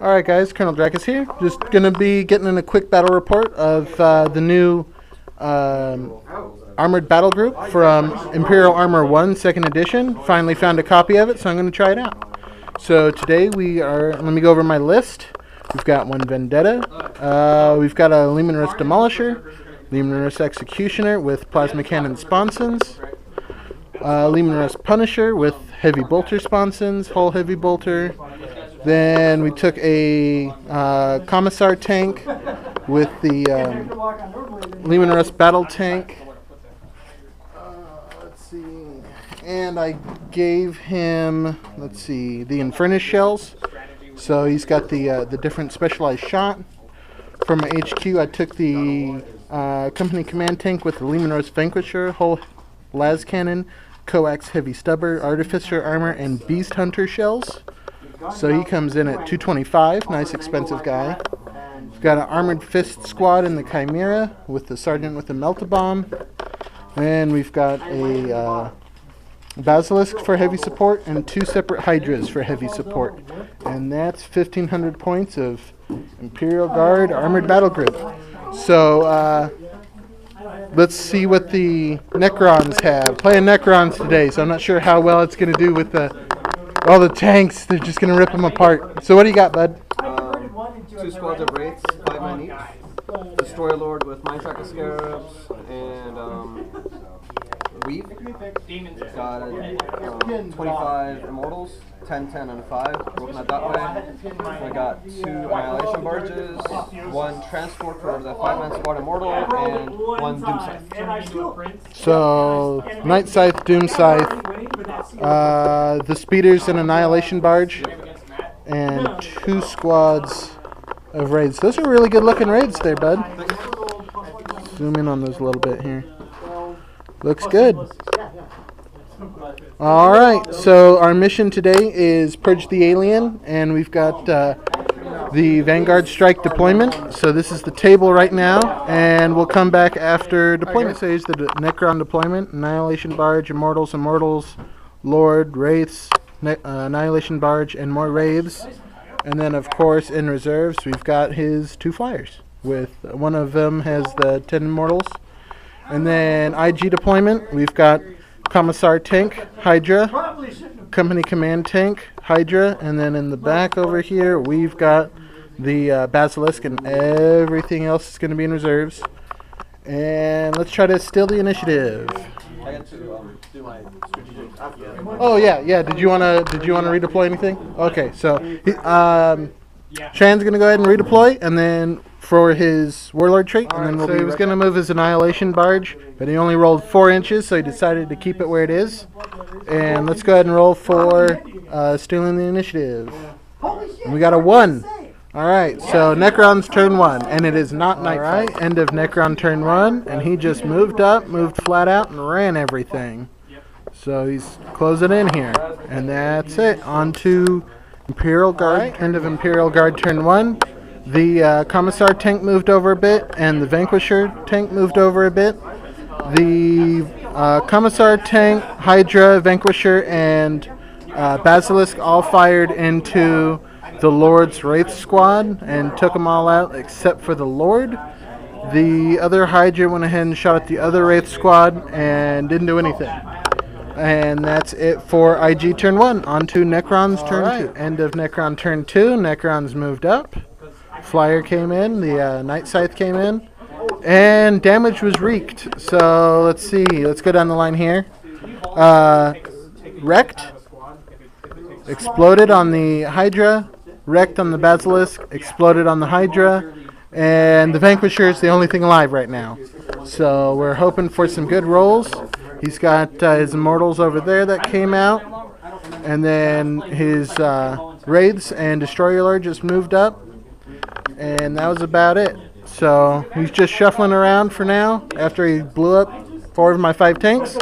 Alright guys, Colonel Dracus here. Just going to be getting in a quick battle report of the new armored battle group from Imperial Armor 1 2nd edition. Finally found a copy of it, so I'm going to try it out. So today let me go over my list. We've got one Vendetta, we've got a Luminous Demolisher, Luminous Executioner with Plasma Cannon sponsons, Luminous Punisher with Heavy Bolter sponsons, Hull Heavy Bolter. Then we took a Commissar tank with the Luminous Battle Tank. Let's see. And I gave him, the Infernus shells. So he's got the different specialized shot. From HQ, I took the Company Command tank with the Luminous Vanquisher, Hull Las Cannon, Coax Heavy Stubber, Artificer Armor, and Beast Hunter shells. So he comes in at 225, nice expensive guy. We've got an Armored Fist squad in the Chimera with the Sergeant with the Melt-A-Bomb. And we've got a Basilisk for heavy support and 2 separate Hydras for heavy support. And that's 1,500 points of Imperial Guard Armored Battle Group. So let's see what the Necrons have. Playing Necrons today, so I'm not sure how well it's going to do with all the tanks. They're just going to rip them apart. So what do you got, bud? 2 squads of Wraiths, 5 men each. Destroyer Lord with Mind Tracker Scarabs and Weave. Got 25 Immortals, 10, 10, and 5. Broken that way. I got 2 Annihilation Barges, 1 Transport for the 5-man squad Immortal, and 1 Doom Scythe. So, Night Scythe, Doom Scythe, the Speeders and Annihilation Barge, and 2 squads of raids. Those are really good looking raids there, bud. Zoom in on those a little bit here. Looks good. Alright, so our mission today is Purge the Alien, and we've got the Vanguard Strike deployment. So this is the table right now, and we'll come back after deployment. Says the Necron deployment, Annihilation Barge, Immortals, Lord, Wraiths, Annihilation Barge, and more Wraiths. And then, of course, in reserves, we've got his 2 flyers. With one of them has the 10 Immortals. And then IG deployment, we've got Commissar Tank, Hydra, Company Command Tank, Hydra, and then in the back over here, we've got the Basilisk, and everything else is going to be in reserves. And let's try to steal the initiative. I got to do my strategic. Oh yeah. Did you wanna redeploy anything? Okay, so Shan's gonna go ahead and redeploy, and then for his Warlord trait, and then he was gonna move his Annihilation Barge, but he only rolled 4 inches, so he decided to keep it where it is. And let's go ahead and roll for stealing the initiative. And we got a 1. Alright, so Necron's turn 1, and it is not night. Alright, end of Necron turn 1, and he just moved flat out, and ran everything. So he's closing in here, and that's it. On to Imperial Guard, end of Imperial Guard turn 1. The Commissar tank moved over a bit, and the Vanquisher tank moved over a bit. The Commissar tank, Hydra, Vanquisher, and Basilisk all fired into the Lord's Wraith squad and took them all out except for the Lord. The other Hydra went ahead and shot at the other Wraith squad and didn't do anything. And that's it for IG turn 1. On to Necron's turn 2. End of Necron turn 2. Necron's moved up. Flyer came in. The Night Scythe came in. And damage was wreaked. So let's see. Let's go down the line here. Wrecked. Exploded on the Hydra. Wrecked on the Basilisk, exploded on the Hydra, and the Vanquisher is the only thing alive right now. So we're hoping for some good rolls. He's got his Immortals over there that came out, and then his Wraiths and Destroyer Lord just moved up, and that was about it. So he's just shuffling around for now after he blew up 4 of my 5 tanks,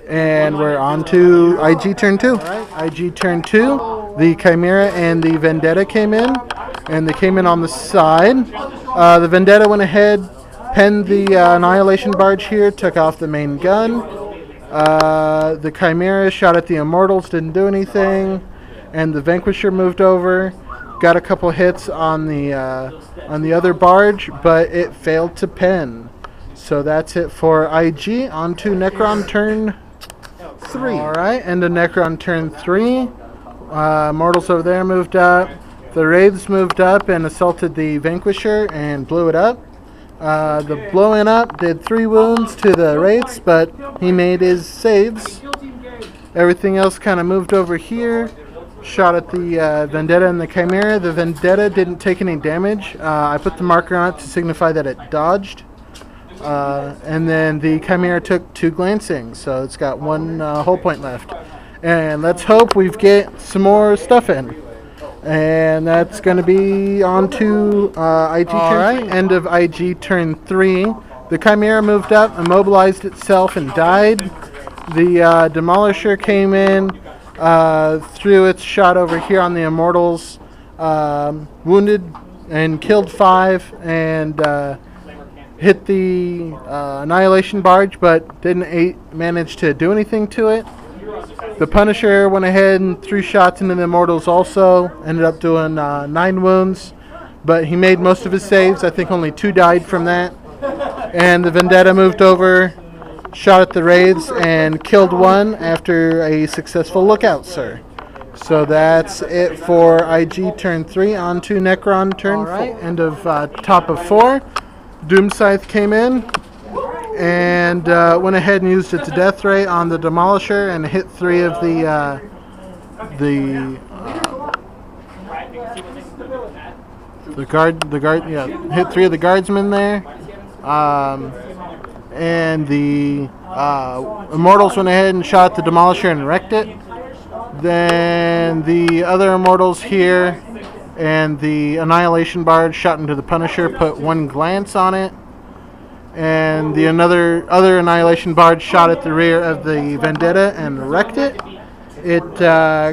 and we're on to IG turn 2. Alright, IG turn 2. The Chimera and the Vendetta came in, and they came in on the side. The Vendetta went ahead, penned the Annihilation Barge here, took off the main gun. The Chimera shot at the Immortals, didn't do anything, and the Vanquisher moved over. got a couple hits on the other barge, but it failed to pen. So that's it for IG. On to Necron turn 3. All right, end of Necron turn 3. Mortals over there moved up. The Wraiths moved up and assaulted the Vanquisher and blew it up. The blowing up did 3 wounds to the Wraiths, but he made his saves. Everything else kind of moved over here. Shot at the Vendetta and the Chimera. The Vendetta didn't take any damage. I put the marker on it to signify that it dodged. And then the Chimera took 2 glancing, so it's got 1 hull point left. And let's hope we get some more stuff in. And that's going to be on to IG turn 3. End of IG turn 3. The Chimera moved up, immobilized itself, and died. The Demolisher came in, threw its shot over here on the Immortals, wounded and killed 5, and hit the Annihilation Barge, but didn't manage to do anything to it. The Punisher went ahead and threw shots into the Immortals also, ended up doing 9 wounds, but he made most of his saves. I think only 2 died from that. And the Vendetta moved over, shot at the Wraiths, and killed 1 after a successful lookout, sir. So that's it for IG turn 3. On to Necron turn 4. End of top of 4. Doom Scythe came in and went ahead and used its death ray on the Demolisher and hit 3 of the hit 3 of the guardsmen there. And the Immortals went ahead and shot the Demolisher and wrecked it. Then the other Immortals here and the Annihilation Barge shot into the Punisher, put 1 glance on it. And the other Annihilation Barge shot at the rear of the Vendetta and wrecked it. It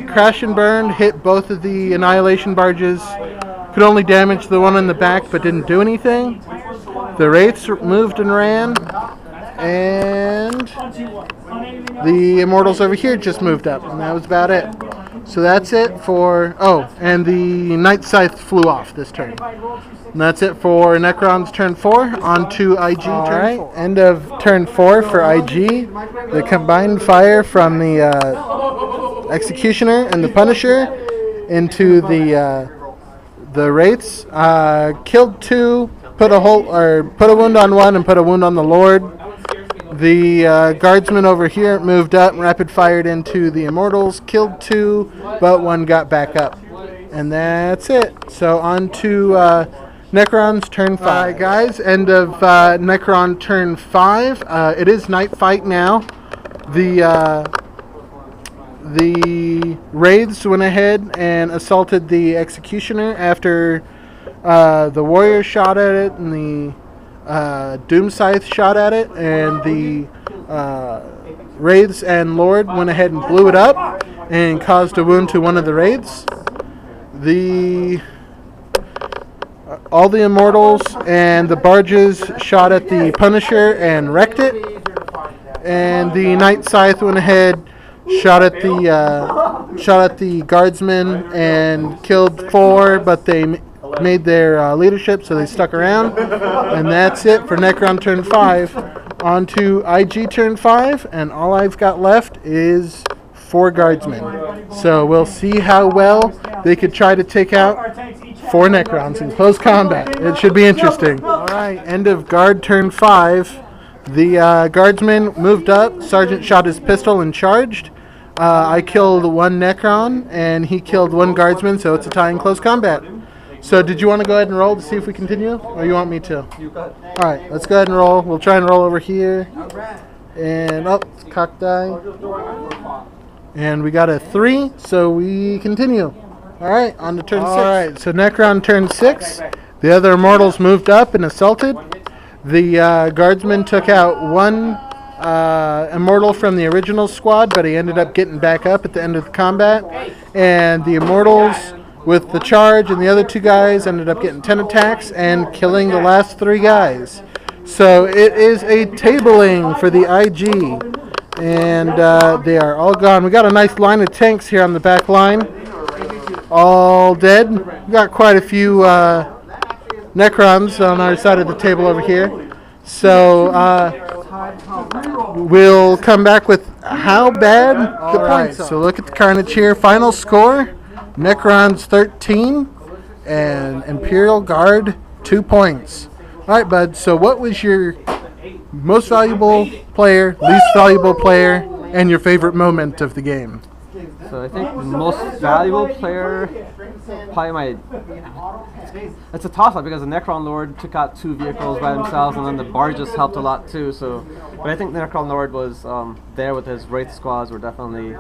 crashed and burned, hit both of the Annihilation Barges, could only damage the one in the back but didn't do anything. The Wraiths moved and ran, and the Immortals over here just moved up, and that was about it. So that's it for... Oh, and the Night Scythe flew off this turn. And that's it for Necron's turn 4. On to IG turn 4. End of turn 4 for IG. The combined fire from the Executioner and the Punisher into the Wraiths. Killed 2, put a wound on 1, and put a wound on the Lord. The Guardsman over here moved up and rapid fired into the Immortals, killed 2, but 1 got back up. And that's it. So on to Necron's turn 5. Alright guys, end of Necron turn 5. It is night fight now. The Wraiths went ahead and assaulted the Executioner after the Warrior shot at it and the Doom Scythe shot at it, and the Wraiths and Lord went ahead and blew it up and caused a wound to one of the Wraiths. All the Immortals and the Barges shot at the Punisher and wrecked it, and the Night Scythe went ahead, shot at the Guardsmen and killed 4, but they made their leadership, so they stuck around. And that's it for Necron turn 5. On to IG turn 5, and all I've got left is 4 Guardsmen. So we'll see how well they could try to take out 4 Necrons in close combat. It should be interesting. Alright, end of Guard turn 5. The Guardsman moved up, Sergeant shot his pistol and charged. I killed 1 Necron, and he killed 1 Guardsman, so it's a tie in close combat. So did you want to go ahead and roll to see if we continue, or you want me to? Alright, let's go ahead and roll. We'll try and roll over here. And, it's cocked die. And we got a 3, so we continue. Alright, on to turn 6. Alright, so Necron turn 6. The other Immortals moved up and assaulted. The Guardsman took out 1 Immortal from the original squad, but he ended up getting back up at the end of the combat. And the Immortals, with the charge and the other 2 guys, ended up getting 10 attacks and killing the last 3 guys. So it is a tabling for the IG. And they are all gone. We got a nice line of tanks here on the back line. all dead. We got quite a few Necrons on our side of the table over here. So we'll come back with how bad the points are. So look at the carnage here. Final score, Necrons 13 and Imperial Guard 2 points. All right, bud. So what was your most valuable player, least valuable player, and your favorite moment of the game? So I think the most valuable player, probably it's a toss-up because the Necron Lord took out 2 vehicles by themselves, and then the barges helped a lot too. So, but I think the Necron Lord was there with his Wraith squads were definitely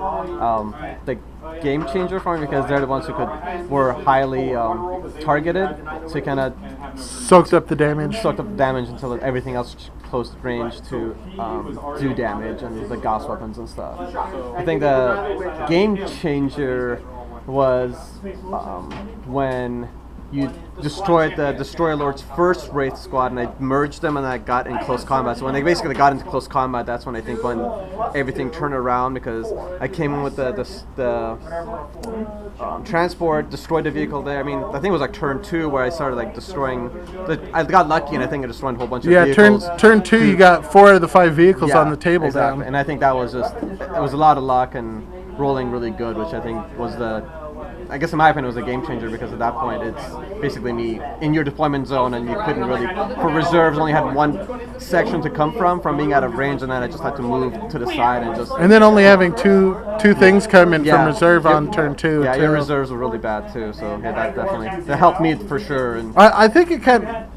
the game changer for me, because they're the ones who were highly targeted, so kind of soaked up the damage until everything else close range to do damage, and the Gauss weapons and stuff. I think the game changer was when you destroyed the Destroyer Lord's first Wraith squad, and I merged them, and I got in close combat. So when they basically got into close combat, that's when I think when everything turned around, because I came in with the transport, destroyed the vehicle there. I mean, I think it was like turn 2 where I started like destroying. I got lucky, and I think I destroyed a whole bunch of vehicles. Yeah, turn 2, you got 4 out of the 5 vehicles on the table exactly. down. And I think that was it was a lot of luck and rolling really good, which I think was I guess in my opinion, it was a game changer, because at that point it's basically me in your deployment zone, and you couldn't really, for reserves, only had one section to come from being out of range, and then I just had to move to the side and just. And then only having two things come in from reserve on turn 2. Yeah, your reserves were really bad too, so yeah, that helped me for sure. And I think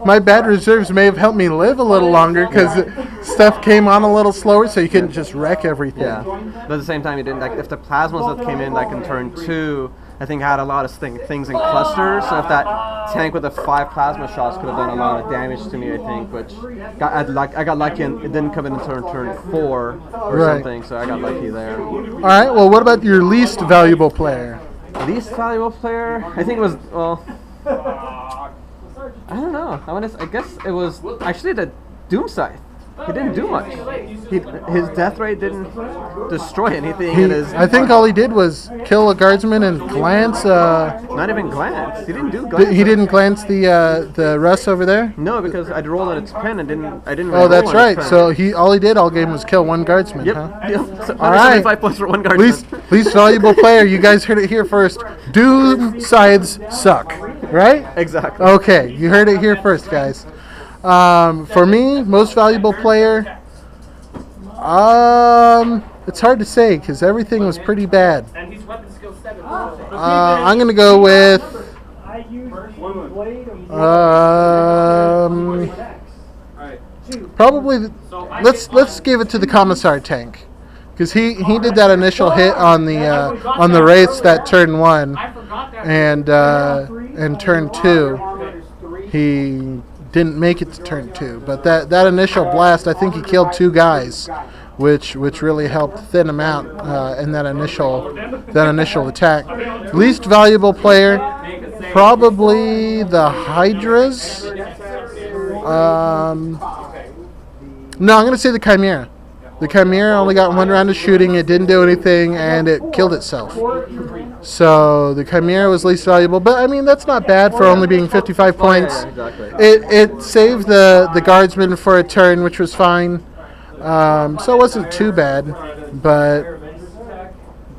my bad reserves may have helped me live a little longer, because stuff came on a little slower, so you couldn't just wreck everything. Yeah, but at the same time, you didn't if the plasmas that came in like in turn 2. I think had a lot of things in clusters, so if that tank with the 5 plasma shots could have done a lot of damage to me, I think, which I got lucky and it didn't come in until turn 4 or something, so I got lucky there. All right, well, what about your least valuable player? Least valuable player? I think it was, I don't know. I guess it was actually the Doom Scythe. He didn't do much. His death rate didn't destroy anything. I think all he did was kill a guardsman and glance. Not even glance. He didn't do glance. He didn't glance the Russ over there? No, because I'd roll on its pen and I didn't. Oh, that's right. So all he did all game was kill one guardsman. Yep. Huh? Yep. So all right. 5 points for one guardsman. Least valuable player. You guys heard it here first. Doom Scythes suck. Right? Exactly. Okay, you heard it here first, guys. For me, most valuable player, it's hard to say because everything was pretty bad. I'm going to go with probably let's give it to the Commissar tank, because he did that initial hit on the Wraiths that turn 1, and turn 2 he didn't make it to turn 2, but that initial blast, I think he killed 2 guys, which really helped thin him out in that initial attack. Least valuable player, probably the Hydras. No, I'm going to say the Chimera. The Chimera only got 1 round of shooting, it didn't do anything, and it killed itself. So the Chimera was least valuable, but I mean that's not bad for only being 55 points. Yeah, exactly. It saved the guardsman for a turn, which was fine. So it wasn't too bad, but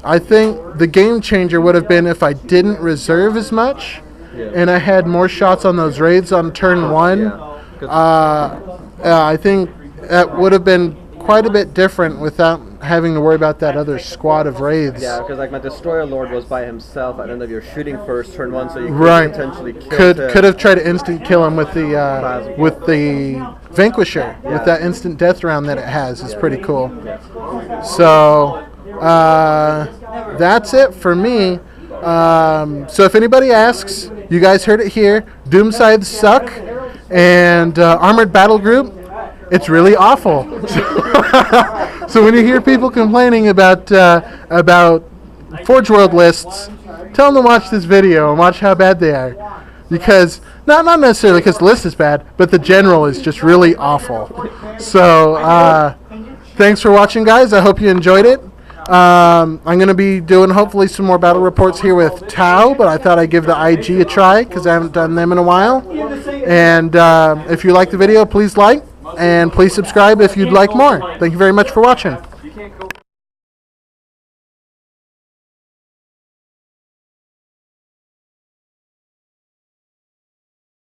I think the game changer would have been if I didn't reserve as much, and I had more shots on those raids on turn 1. I think that would have been quite a bit different without having to worry about that other squad of wraiths. Yeah, because like my Destroyer Lord was by himself at the end of your shooting first turn 1, so you could potentially kill could have tried to instant kill him with the Vanquisher, with that instant death round that it has. Is pretty cool. So that's it for me. So if anybody asks, you guys heard it here. Doom Scythes suck, and Armored Battle Group, it's really awful. So when you hear people complaining about Forge World lists, tell them to watch this video and watch how bad they are. Because, not necessarily because the list is bad, but the general is just really awful. So, thanks for watching, guys. I hope you enjoyed it. I'm going to be doing hopefully some more battle reports here with Tau, but I thought I'd give the IG a try because I haven't done them in a while. And if you like the video, please like, and please subscribe if you'd like more. Thank you very much for watching.